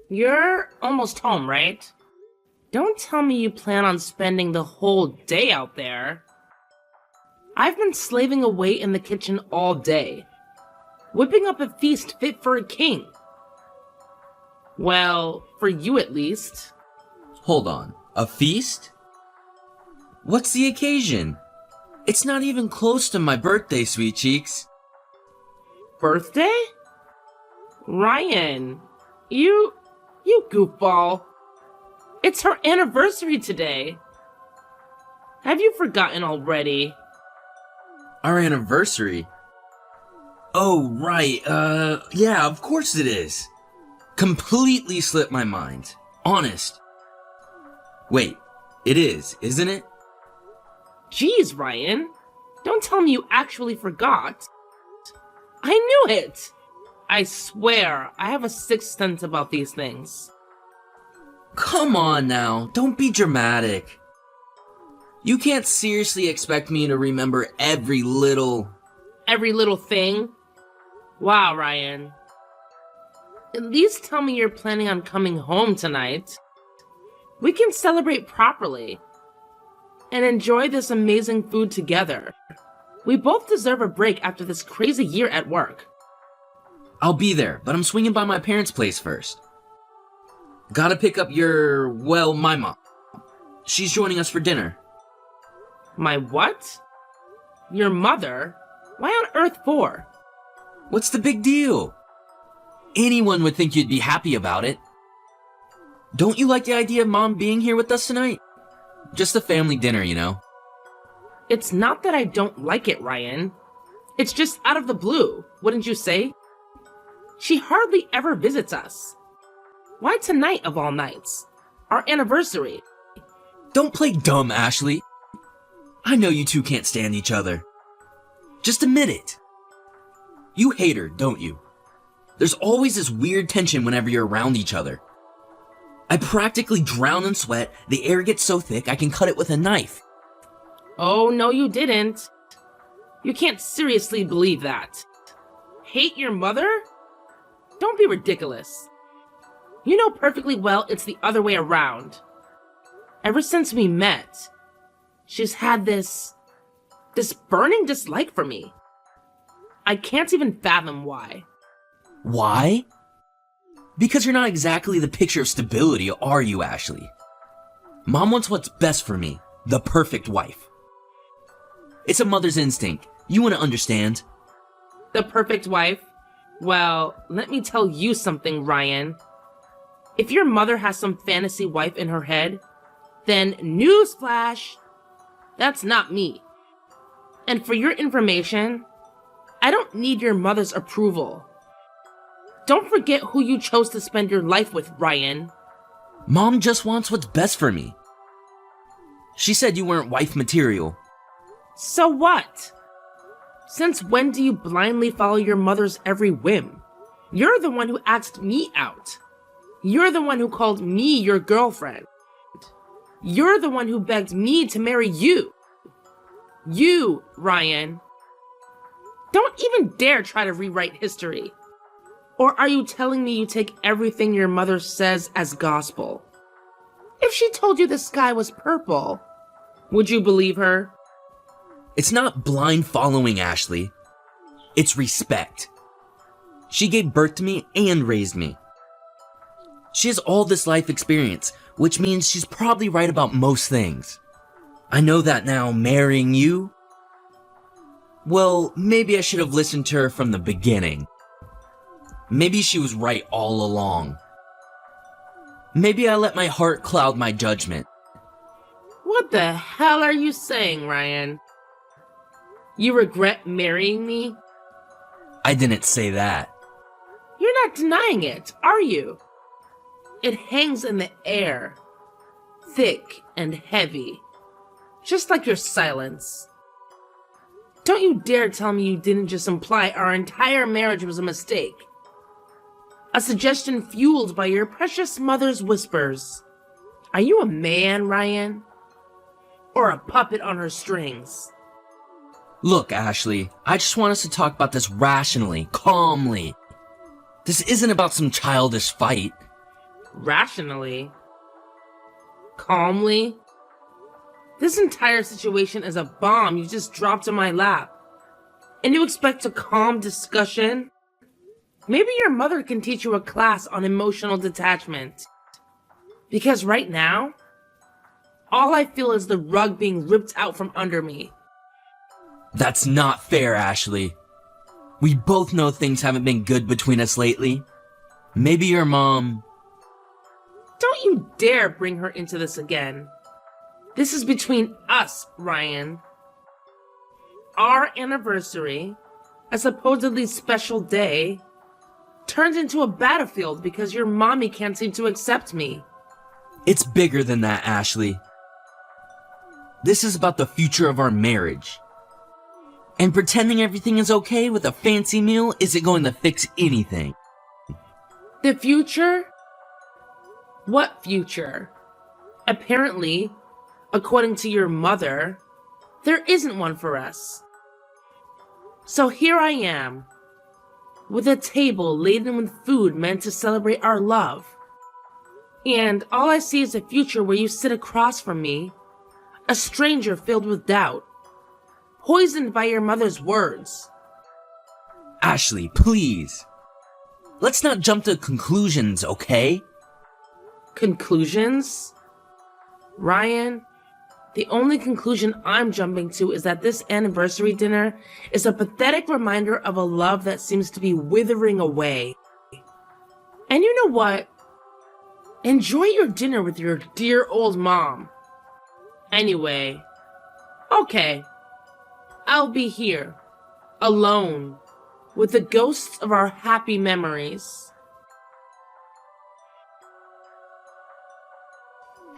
You're almost home, right? Don't tell me you plan on spending the whole day out there. I've been slaving away in the kitchen all day, whipping up a feast fit for a king. Well, for you at least. Hold on, a feast? What's the occasion? It's not even close to my birthday, sweet cheeks. Birthday? Ryan, you goofball. It's her anniversary today. Have you forgotten already? Our anniversary? Oh, right, yeah, of course it is. Completely slipped my mind. Honest. Wait, it is, isn't it? Jeez, Ryan. Don't tell me you actually forgot. I knew it! I swear, I have a sixth sense about these things. Come on now, don't be dramatic. You can't seriously expect me to remember every little thing? Wow, Ryan. At least tell me you're planning on coming home tonight. We can celebrate properly and enjoy this amazing food together. We both deserve a break after this crazy year at work. I'll be there, but I'm swinging by my parents' place first. Gotta pick up my mom. She's joining us for dinner. My what? Your mother? Why on earth for? What's the big deal? Anyone would think you'd be happy about it. Don't you like the idea of Mom being here with us tonight? Just a family dinner, you know. It's not that I don't like it, Ryan. It's just out of the blue, wouldn't you say? She hardly ever visits us. Why tonight of all nights? Our anniversary. Don't play dumb, Ashley. I know you two can't stand each other. Just admit it. You hate her, don't you? There's always this weird tension whenever you're around each other. I practically drown in sweat, the air gets so thick I can cut it with a knife. Oh, no you didn't. You can't seriously believe that. Hate your mother? Don't be ridiculous. You know perfectly well it's the other way around. Ever since we met, she's had this burning dislike for me. I can't even fathom why. Why? Because you're not exactly the picture of stability, are you, Ashley? Mom wants what's best for me, the perfect wife. It's a mother's instinct. You want to understand. The perfect wife? Well, let me tell you something, Ryan. If your mother has some fantasy wife in her head, then newsflash, that's not me. And for your information, I don't need your mother's approval. Don't forget who you chose to spend your life with, Ryan. Mom just wants what's best for me. She said you weren't wife material. So what? Since when do you blindly follow your mother's every whim? You're the one who asked me out. You're the one who called me your girlfriend. You're the one who begged me to marry you. You, Ryan. Don't even dare try to rewrite history. Or are you telling me you take everything your mother says as gospel? If she told you the sky was purple, would you believe her? It's not blind following, Ashley. It's respect. She gave birth to me and raised me. She has all this life experience, which means she's probably right about most things. I know that now, marrying you? Well, maybe I should have listened to her from the beginning. Maybe she was right all along. Maybe I let my heart cloud my judgment. What the hell are you saying, Ryan? You regret marrying me? I didn't say that. You're not denying it, are you? It hangs in the air, thick and heavy, just like your silence. Don't you dare tell me you didn't just imply our entire marriage was a mistake. A suggestion fueled by your precious mother's whispers. Are you a man, Ryan? Or a puppet on her strings? Look, Ashley, I just want us to talk about this rationally, calmly. This isn't about some childish fight. Rationally? Calmly? This entire situation is a bomb you just dropped in my lap. And you expect a calm discussion? Maybe your mother can teach you a class on emotional detachment. Because right now, all I feel is the rug being ripped out from under me. That's not fair, Ashley. We both know things haven't been good between us lately. Maybe your mom... Don't you dare bring her into this again. This is between us, Ryan. Our anniversary, a supposedly special day, turned into a battlefield because your mommy can't seem to accept me. It's bigger than that, Ashley. This is about the future of our marriage. And pretending everything is okay with a fancy meal isn't going to fix anything. The future? What future? Apparently, according to your mother, there isn't one for us. So here I am, with a table laden with food meant to celebrate our love. And all I see is a future where you sit across from me, a stranger filled with doubt, poisoned by your mother's words. Ashley, please. Let's not jump to conclusions, okay? Conclusions? Ryan, the only conclusion I'm jumping to is that this anniversary dinner is a pathetic reminder of a love that seems to be withering away. And you know what? Enjoy your dinner with your dear old mom. Anyway, okay, I'll be here, alone, with the ghosts of our happy memories.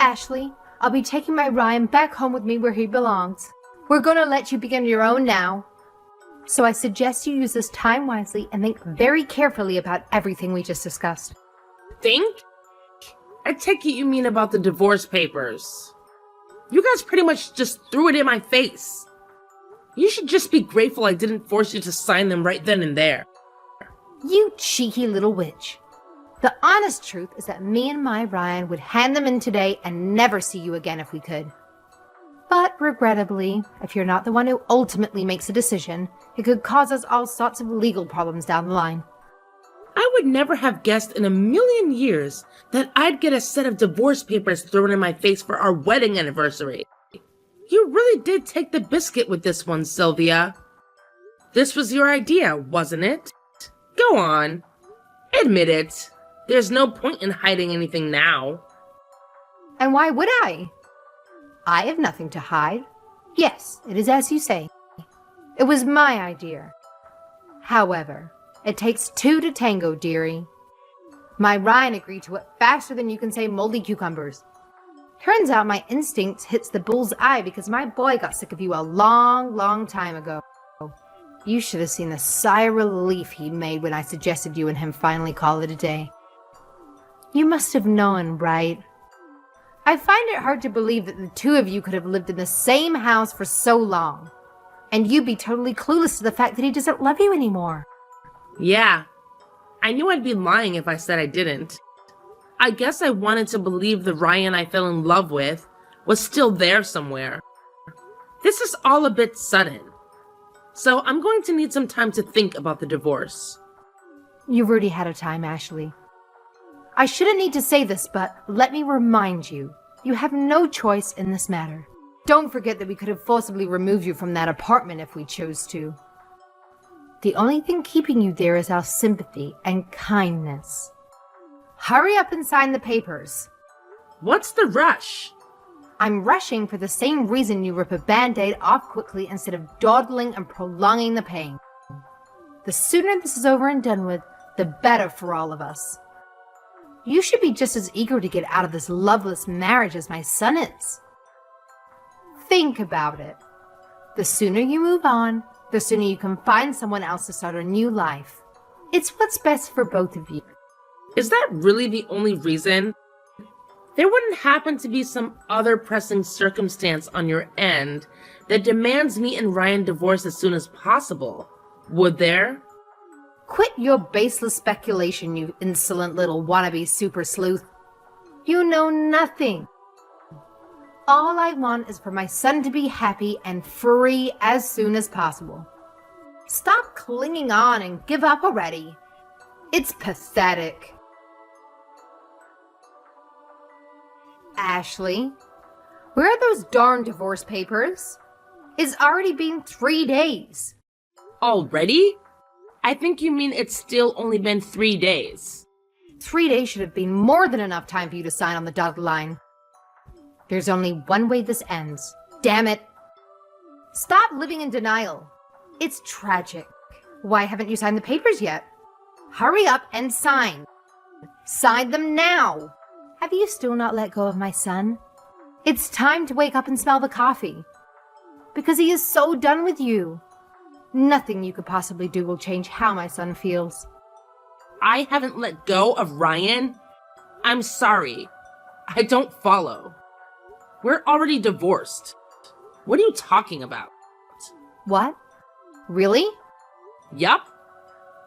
Ashley, I'll be taking my Ryan back home with me where he belongs. We're gonna let you begin your own now. So I suggest you use this time wisely and think very carefully about everything we just discussed. Think? I take it you mean about the divorce papers. You guys pretty much just threw it in my face. You should just be grateful I didn't force you to sign them right then and there. You cheeky little witch. The honest truth is that me and my Ryan would hand them in today and never see you again if we could. But regrettably, if you're not the one who ultimately makes a decision, it could cause us all sorts of legal problems down the line. I would never have guessed in a million years that I'd get a set of divorce papers thrown in my face for our wedding anniversary. You really did take the biscuit with this one, Sylvia. This was your idea, wasn't it? Go on. Admit it. There's no point in hiding anything now. And why would I? I have nothing to hide. Yes, it is as you say. It was my idea. However, it takes two to tango, dearie. My Ryan agreed to it faster than you can say moldy cucumbers. Turns out my instinct hits the bull's eye because my boy got sick of you a long, long time ago. You should have seen the sigh of relief he made when I suggested you and him finally call it a day. You must have known, right? I find it hard to believe that the two of you could have lived in the same house for so long, and you'd be totally clueless to the fact that he doesn't love you anymore. Yeah, I knew I'd be lying if I said I didn't. I guess I wanted to believe the Ryan I fell in love with was still there somewhere. This is all a bit sudden, so I'm going to need some time to think about the divorce. You've already had a time, Ashley. I shouldn't need to say this, but let me remind you, you have no choice in this matter. Don't forget that we could have forcibly removed you from that apartment if we chose to. The only thing keeping you there is our sympathy and kindness. Hurry up and sign the papers. What's the rush? I'm rushing for the same reason you rip a band-aid off quickly instead of dawdling and prolonging the pain. The sooner this is over and done with, the better for all of us. You should be just as eager to get out of this loveless marriage as my son is. Think about it. The sooner you move on, the sooner you can find someone else to start a new life. It's what's best for both of you. Is that really the only reason? There wouldn't happen to be some other pressing circumstance on your end that demands me and Ryan divorce as soon as possible, would there? Quit your baseless speculation, you insolent little wannabe super sleuth. You know nothing. All I want is for my son to be happy and free as soon as possible. Stop clinging on and give up already. It's pathetic. Ashley, where are those darn divorce papers? It's already been 3 days. Already? I think you mean it's still only been 3 days. 3 days should have been more than enough time for you to sign on the dotted line. There's only one way this ends. Damn it. Stop living in denial. It's tragic. Why haven't you signed the papers yet? Hurry up and sign. Sign them now. Have you still not let go of my son? It's time to wake up and smell the coffee. Because he is so done with you. Nothing you could possibly do will change how my son feels. I haven't let go of Ryan? I'm sorry. I don't follow. We're already divorced. What are you talking about? What? Really? Yup.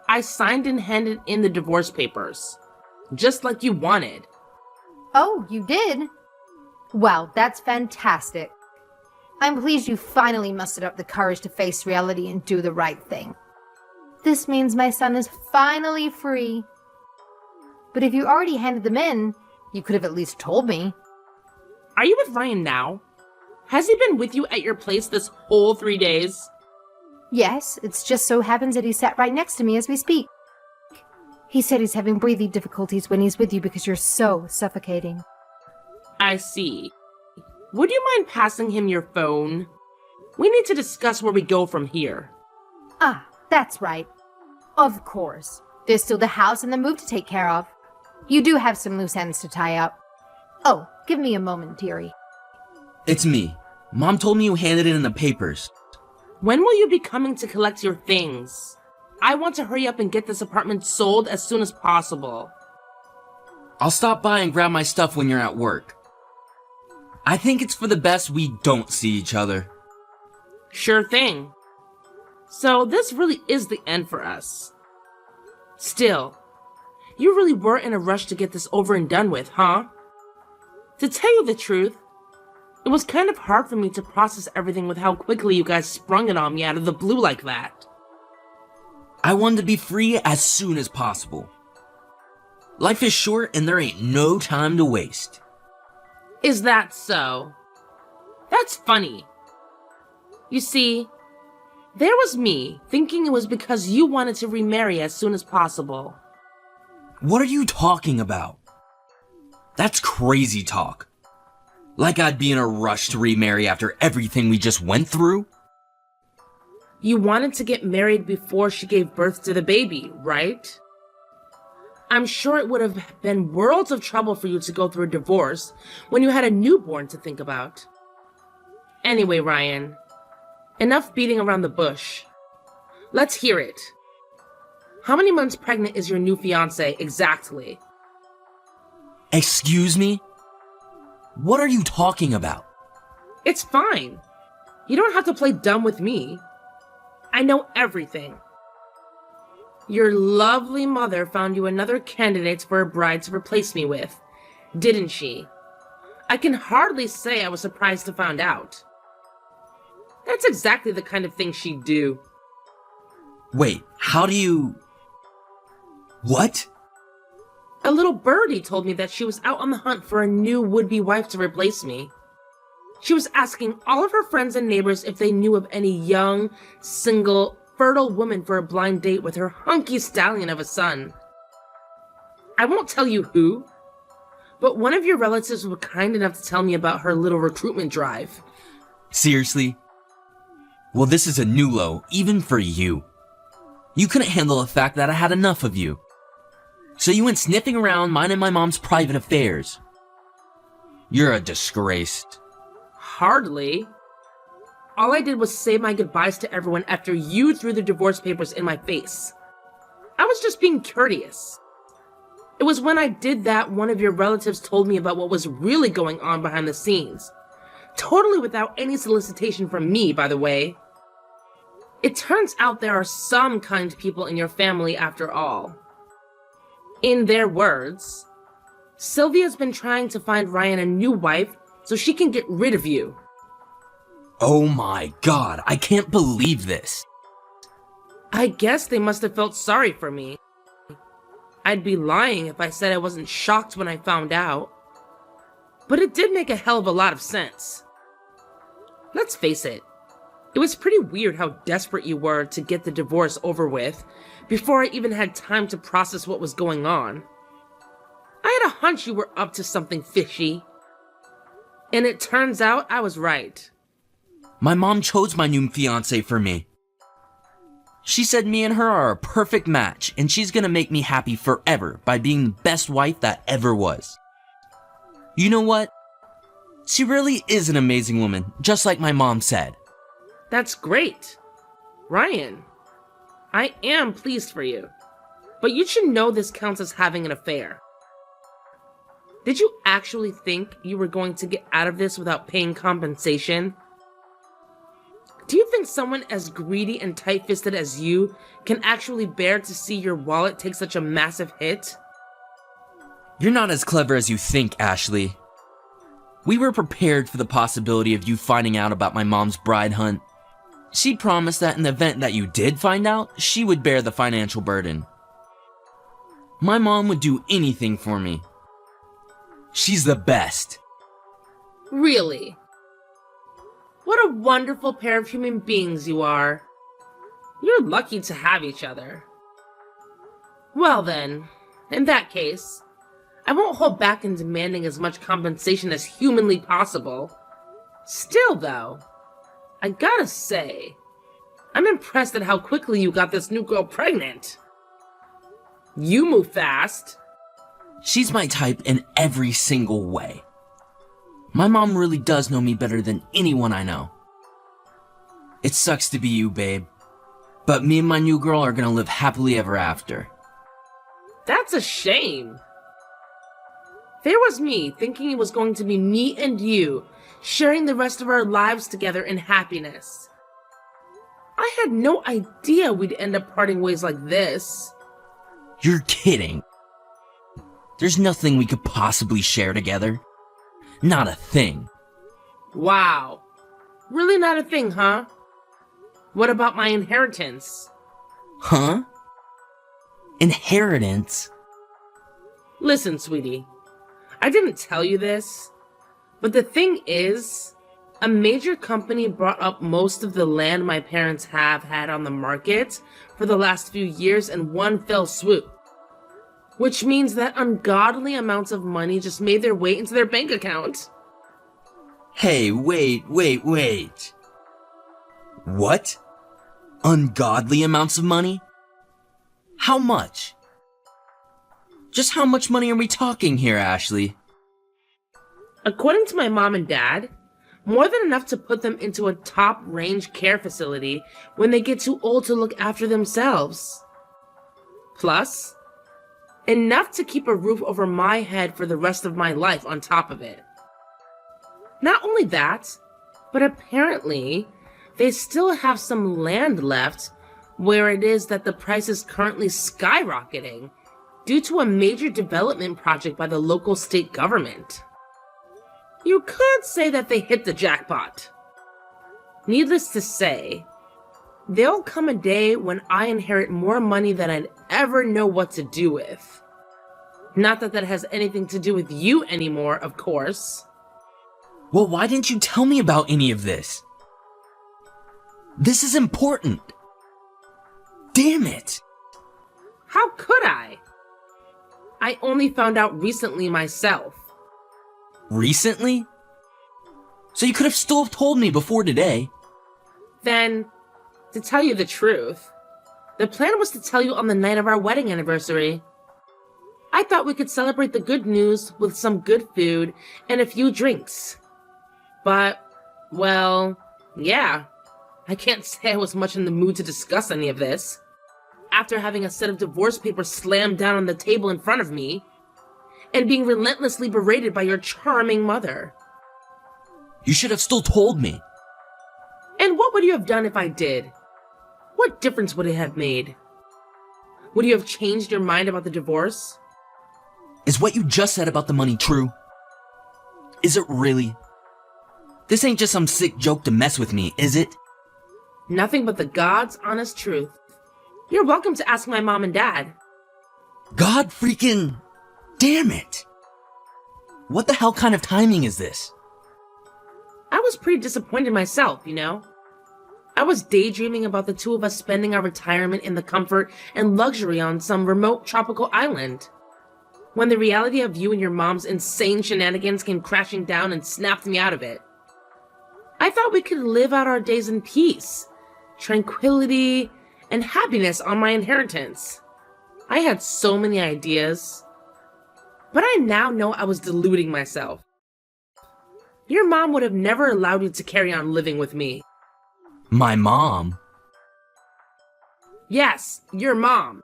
I signed and handed in the divorce papers. Just like you wanted. Oh, you did? Well, that's fantastic. I'm pleased you finally mustered up the courage to face reality and do the right thing. This means my son is finally free. But if you already handed them in, you could have at least told me. Are you with Ryan now? Has he been with you at your place this whole 3 days? Yes, it's just so happens that he sat right next to me as we speak. He said he's having breathing difficulties when he's with you because you're so suffocating. I see. Would you mind passing him your phone? We need to discuss where we go from here. Ah, that's right. Of course. There's still the house and the move to take care of. You do have some loose ends to tie up. Oh, give me a moment, dearie. It's me. Mom told me you handed it in the papers. When will you be coming to collect your things? I want to hurry up and get this apartment sold as soon as possible. I'll stop by and grab my stuff when you're at work. I think it's for the best we don't see each other. Sure thing. So this really is the end for us. Still, you really were in a rush to get this over and done with, huh? To tell you the truth, it was kind of hard for me to process everything with how quickly you guys sprung it on me out of the blue like that. I wanted to be free as soon as possible. Life is short and there ain't no time to waste. Is that so? That's funny. You see, there was me thinking it was because you wanted to remarry as soon as possible. What are you talking about? That's crazy talk. Like I'd be in a rush to remarry after everything we just went through? You wanted to get married before she gave birth to the baby, right? I'm sure it would have been worlds of trouble for you to go through a divorce when you had a newborn to think about. Anyway, Ryan, enough beating around the bush. Let's hear it. How many months pregnant is your new fiancé exactly? Excuse me? What are you talking about? It's fine. You don't have to play dumb with me. I know everything. Your lovely mother found you another candidate for a bride to replace me with, didn't she? I can hardly say I was surprised to find out. That's exactly the kind of thing she'd do. Wait, how do you... What? A little birdie told me that she was out on the hunt for a new would-be wife to replace me. She was asking all of her friends and neighbors if they knew of any young, single, fertile woman for a blind date with her hunky stallion of a son. I won't tell you who, but one of your relatives was kind enough to tell me about her little recruitment drive. Seriously? Well, this is a new low, even for you. You couldn't handle the fact that I had enough of you. So you went sniffing around minding my mom's private affairs. You're a disgrace. Hardly. All I did was say my goodbyes to everyone after you threw the divorce papers in my face. I was just being courteous. It was when I did that one of your relatives told me about what was really going on behind the scenes. Totally without any solicitation from me, by the way. It turns out there are some kind people in your family after all. In their words, Sylvia's been trying to find Ryan a new wife so she can get rid of you. Oh my god, I can't believe this. I guess they must have felt sorry for me. I'd be lying if I said I wasn't shocked when I found out. But it did make a hell of a lot of sense. Let's face it, it was pretty weird how desperate you were to get the divorce over with before I even had time to process what was going on. I had a hunch you were up to something fishy. And it turns out I was right. My mom chose my new fiancé for me. She said me and her are a perfect match, and she's gonna make me happy forever by being the best wife that ever was. You know what? She really is an amazing woman, just like my mom said. That's great. Ryan, I am pleased for you. But you should know this counts as having an affair. Did you actually think you were going to get out of this without paying compensation? Do you think someone as greedy and tight-fisted as you can actually bear to see your wallet take such a massive hit? You're not as clever as you think, Ashley. We were prepared for the possibility of you finding out about my mom's bride hunt. She promised that in the event that you did find out, she would bear the financial burden. My mom would do anything for me. She's the best. Really? What a wonderful pair of human beings you are. You're lucky to have each other. Well then, in that case, I won't hold back in demanding as much compensation as humanly possible. Still though, I gotta say, I'm impressed at how quickly you got this new girl pregnant. You move fast. She's my type in every single way. My mom really does know me better than anyone I know. It sucks to be you, babe. But me and my new girl are gonna live happily ever after. That's a shame. There was me thinking it was going to be me and you sharing the rest of our lives together in happiness. I had no idea we'd end up parting ways like this. You're kidding. There's nothing we could possibly share together. Not a thing. Wow. Really not a thing, huh? What about my inheritance? Huh? Inheritance? Listen, sweetie. I didn't tell you this, but the thing is, a major company bought up most of the land my parents have had on the market for the last few years in one fell swoop. Which means that ungodly amounts of money just made their way into their bank account. Hey, wait. What? Ungodly amounts of money? How much? Just how much money are we talking here, Ashley? According to my mom and dad, more than enough to put them into a top-range care facility when they get too old to look after themselves. Plus, enough to keep a roof over my head for the rest of my life on top of it. Not only that, but apparently, they still have some land left where it is that the price is currently skyrocketing due to a major development project by the local state government. You could say that they hit the jackpot. Needless to say, there'll come a day when I inherit more money than I'd ever know what to do with. Not that that has anything to do with you anymore, of course. Well, why didn't you tell me about any of this? This is important. Damn it. How could I? I only found out recently myself. Recently? So you could have still told me before today. Then, to tell you the truth, the plan was to tell you on the night of our wedding anniversary. I thought we could celebrate the good news with some good food and a few drinks. But, well, yeah, I can't say I was much in the mood to discuss any of this. After having a set of divorce papers slammed down on the table in front of me, and being relentlessly berated by your charming mother. You should have still told me. And what would you have done if I did? What difference would it have made? Would you have changed your mind about the divorce? Is what you just said about the money true? Is it really? This ain't just some sick joke to mess with me, is it? Nothing but the God's honest truth. You're welcome to ask my mom and dad. God freaking damn it! What the hell kind of timing is this? I was pretty disappointed myself, you know? I was daydreaming about the two of us spending our retirement in the comfort and luxury on some remote tropical island. When the reality of you and your mom's insane shenanigans came crashing down and snapped me out of it. I thought we could live out our days in peace, tranquility, and happiness on my inheritance. I had so many ideas. But I now know I was deluding myself. Your mom would have never allowed you to carry on living with me. My mom? Yes, your mom.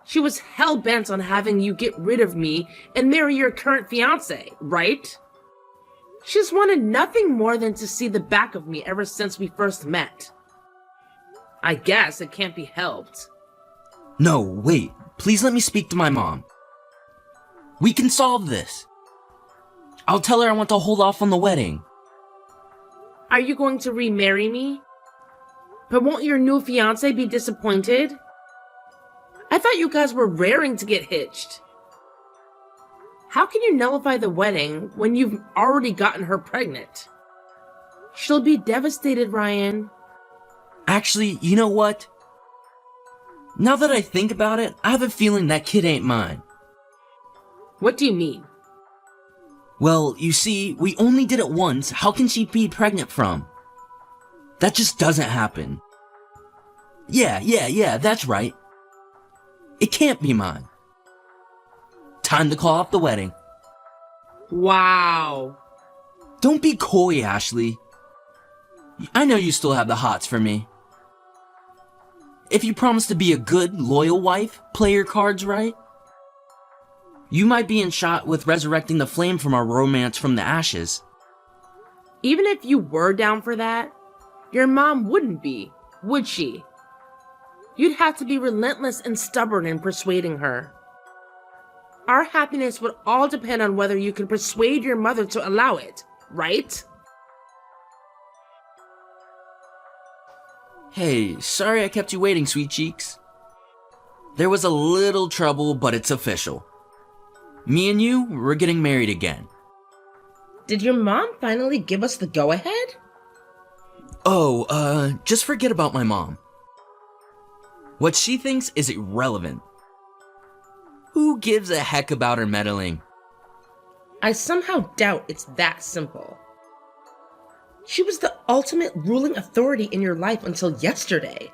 She was hell-bent on having you get rid of me and marry your current fiancé, right? She's wanted nothing more than to see the back of me ever since we first met. I guess it can't be helped. No, wait. Please let me speak to my mom. We can solve this. I'll tell her I want to hold off on the wedding. Are you going to remarry me? But won't your new fiancé be disappointed? I thought you guys were raring to get hitched. How can you nullify the wedding when you've already gotten her pregnant? She'll be devastated, Ryan. Actually, you know what? Now that I think about it, I have a feeling that kid ain't mine. What do you mean? Well, you see, we only did it once. How can she be pregnant from? That just doesn't happen. Yeah, that's right. It can't be mine. Time to call off the wedding. Wow. Don't be coy, Ashley. I know you still have the hots for me. If you promise to be a good, loyal wife, play your cards right, you might be in shot with resurrecting the flame from our romance from the ashes. Even if you were down for that, your mom wouldn't be, would she? You'd have to be relentless and stubborn in persuading her. Our happiness would all depend on whether you can persuade your mother to allow it, right? Hey, sorry I kept you waiting, sweet cheeks. There was a little trouble, but it's official. Me and you, we're getting married again. Did your mom finally give us the go-ahead? Oh, just forget about my mom. What she thinks is irrelevant. Who gives a heck about her meddling? I somehow doubt it's that simple. She was the ultimate ruling authority in your life until yesterday.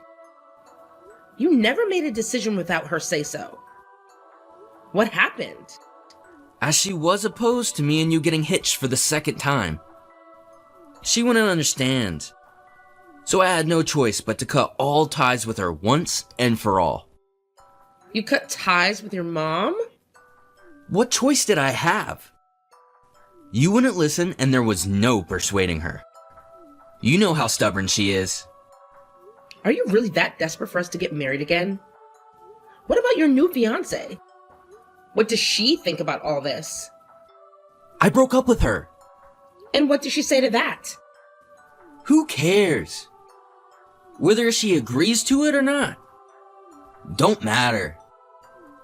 You never made a decision without her say-so. What happened? As she was opposed to me and you getting hitched for the second time. She wouldn't understand. So I had no choice but to cut all ties with her once and for all. You cut ties with your mom? What choice did I have? You wouldn't listen and there was no persuading her. You know how stubborn she is. Are you really that desperate for us to get married again? What about your new fiancé? What does she think about all this? I broke up with her. And what does she say to that? Who cares? Whether she agrees to it or not. Don't matter.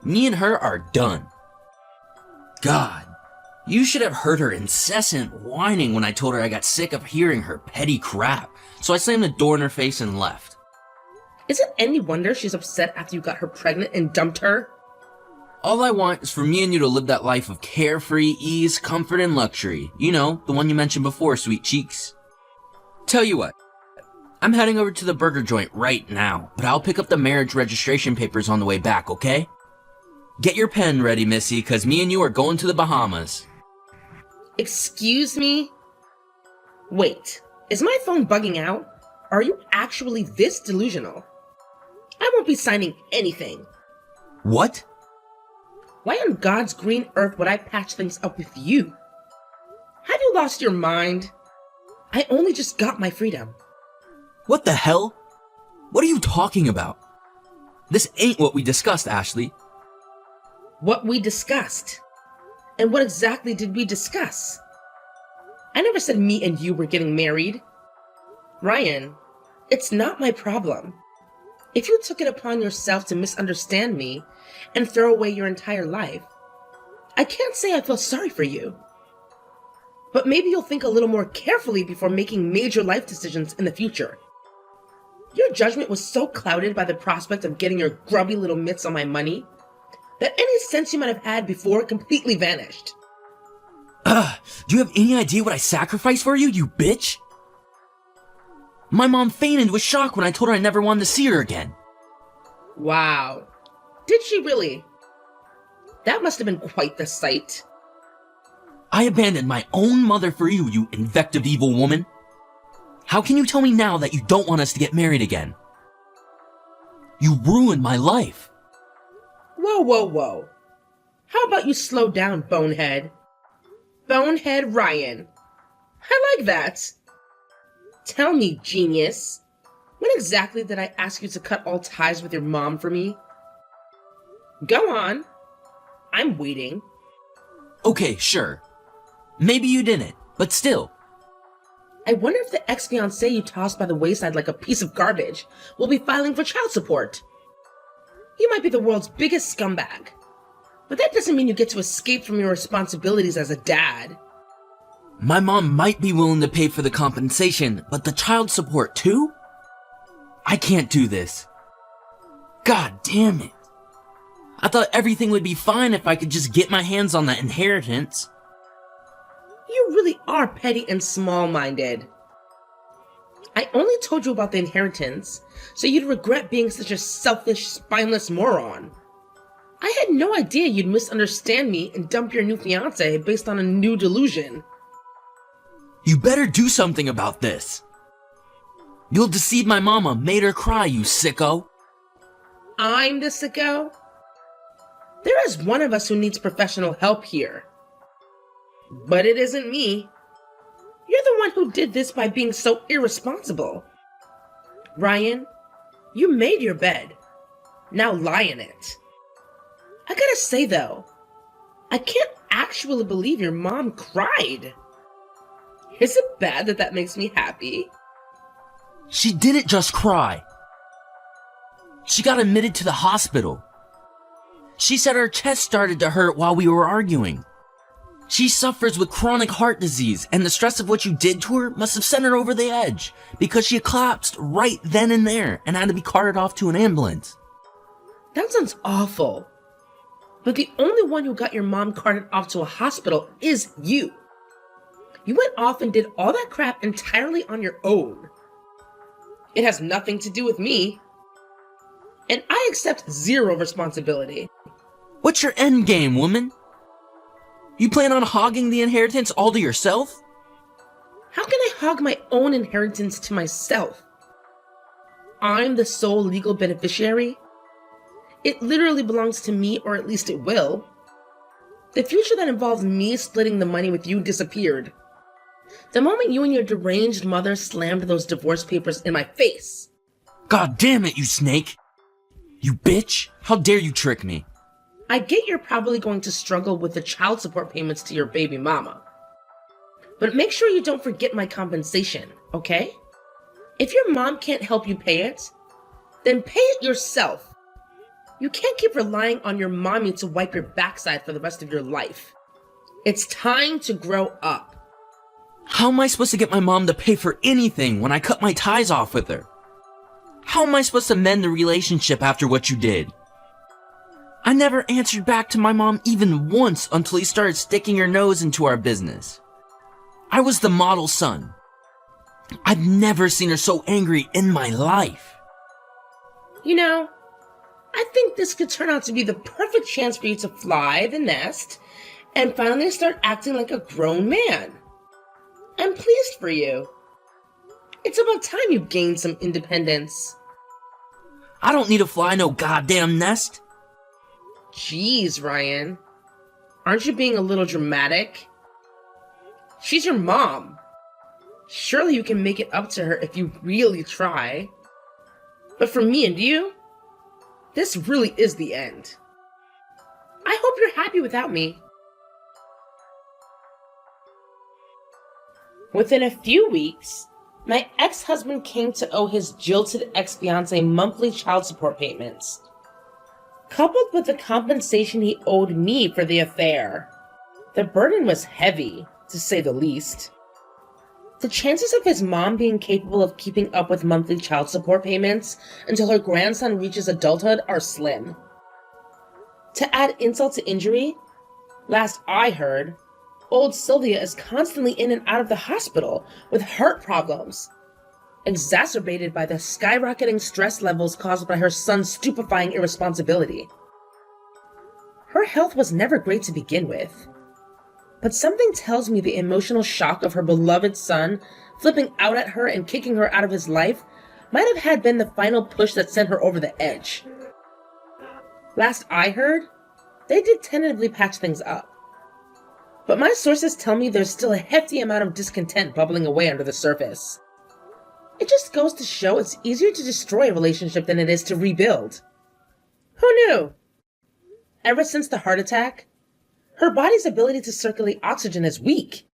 Me and her are done. God, you should have heard her incessant whining when I told her I got sick of hearing her petty crap, so I slammed the door in her face and left. Is it any wonder she's upset after you got her pregnant and dumped her? All I want is for me and you to live that life of carefree ease, comfort, and luxury. You know, the one you mentioned before, sweet cheeks. Tell you what, I'm heading over to the burger joint right now, but I'll pick up the marriage registration papers on the way back, okay? Get your pen ready, Missy, cause me and you are going to the Bahamas. Excuse me? Wait, is my phone bugging out? Are you actually this delusional? I won't be signing anything. What? Why on God's green earth would I patch things up with you? Have you lost your mind? I only just got my freedom. What the hell? What are you talking about? This ain't what we discussed, Ashley. What we discussed. And what exactly did we discuss? I never said me and you were getting married. Ryan, it's not my problem. If you took it upon yourself to misunderstand me and throw away your entire life, I can't say I feel sorry for you. But maybe you'll think a little more carefully before making major life decisions in the future. Your judgment was so clouded by the prospect of getting your grubby little mitts on my money that any sense you might have had before completely vanished. Do you have any idea what I sacrificed for you, you bitch? My mom fainted with shock when I told her I never wanted to see her again. Wow. Did she really? That must have been quite the sight. I abandoned my own mother for you, you invective evil woman. How can you tell me now that you don't want us to get married again? You ruined my life. Whoa, whoa, whoa. How about you slow down, bonehead? Bonehead Ryan. I like that. Tell me, genius, when exactly did I ask you to cut all ties with your mom for me? Go on. I'm waiting. Okay, sure. Maybe you didn't, but still. I wonder if the ex-fiancé you tossed by the wayside like a piece of garbage will be filing for child support. You might be the world's biggest scumbag, but that doesn't mean you get to escape from your responsibilities as a dad. My mom might be willing to pay for the compensation, but the child support too? I can't do this. God damn it. I thought everything would be fine if I could just get my hands on that inheritance. You really are petty and small-minded. I only told you about the inheritance so you'd regret being such a selfish, spineless moron. I had no idea you'd misunderstand me and dump your new fiancé based on a new delusion. You better do something about this. You'll deceive my mama, made her cry, you sicko. I'm the sicko? There is one of us who needs professional help here. But it isn't me. You're the one who did this by being so irresponsible. Ryan, you made your bed. Now lie in it. I gotta say though, I can't actually believe your mom cried. Is it bad that that makes me happy? She didn't just cry. She got admitted to the hospital. She said her chest started to hurt while we were arguing. She suffers with chronic heart disease, and the stress of what you did to her must have sent her over the edge, because she collapsed right then and there and had to be carted off to an ambulance. That sounds awful. But the only one who got your mom carted off to a hospital is you. You went off and did all that crap entirely on your own. It has nothing to do with me. And I accept zero responsibility. What's your end game, woman? You plan on hogging the inheritance all to yourself? How can I hog my own inheritance to myself? I'm the sole legal beneficiary. It literally belongs to me, or at least it will. The future that involves me splitting the money with you disappeared. The moment you and your deranged mother slammed those divorce papers in my face. God damn it, you snake! You bitch! How dare you trick me? I get you're probably going to struggle with the child support payments to your baby mama. But make sure you don't forget my compensation, okay? If your mom can't help you pay it, then pay it yourself. You can't keep relying on your mommy to wipe your backside for the rest of your life. It's time to grow up. How am I supposed to get my mom to pay for anything when I cut my ties off with her? How am I supposed to mend the relationship after what you did? I never answered back to my mom even once until he started sticking her nose into our business. I was the model son. I've never seen her so angry in my life. You know, I think this could turn out to be the perfect chance for you to fly the nest and finally start acting like a grown man. I'm pleased for you. It's about time you gained some independence. I don't need to fly no goddamn nest. Jeez, Ryan. Aren't you being a little dramatic? She's your mom. Surely you can make it up to her if you really try. But for me and you, this really is the end. I hope you're happy without me. Within a few weeks, my ex-husband came to owe his jilted ex-fiancée monthly child support payments, coupled with the compensation he owed me for the affair. The burden was heavy, to say the least. The chances of his mom being capable of keeping up with monthly child support payments until her grandson reaches adulthood are slim. To add insult to injury, last I heard, old Sylvia is constantly in and out of the hospital with heart problems, exacerbated by the skyrocketing stress levels caused by her son's stupefying irresponsibility. Her health was never great to begin with, but something tells me the emotional shock of her beloved son flipping out at her and kicking her out of his life might have had been the final push that sent her over the edge. Last I heard, they did tentatively patch things up, but my sources tell me there's still a hefty amount of discontent bubbling away under the surface. It just goes to show it's easier to destroy a relationship than it is to rebuild. Who knew? Ever since the heart attack, her body's ability to circulate oxygen is weak.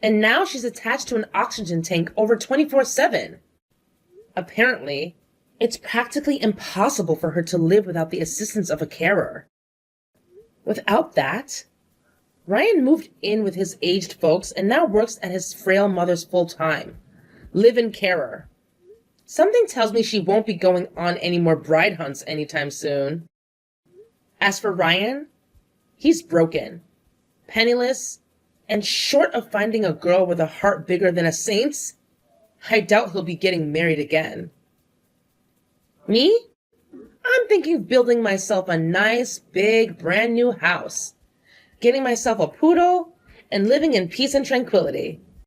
And now she's attached to an oxygen tank over 24/7. Apparently, it's practically impossible for her to live without the assistance of a carer. Without that, Ryan moved in with his aged folks and now works at his frail mother's full-time, live-in carer. Something tells me she won't be going on any more bride hunts anytime soon. As for Ryan, he's broken, penniless, and short of finding a girl with a heart bigger than a saint's, I doubt he'll be getting married again. Me? I'm thinking of building myself a nice, big, brand new house, getting myself a poodle, and living in peace and tranquility.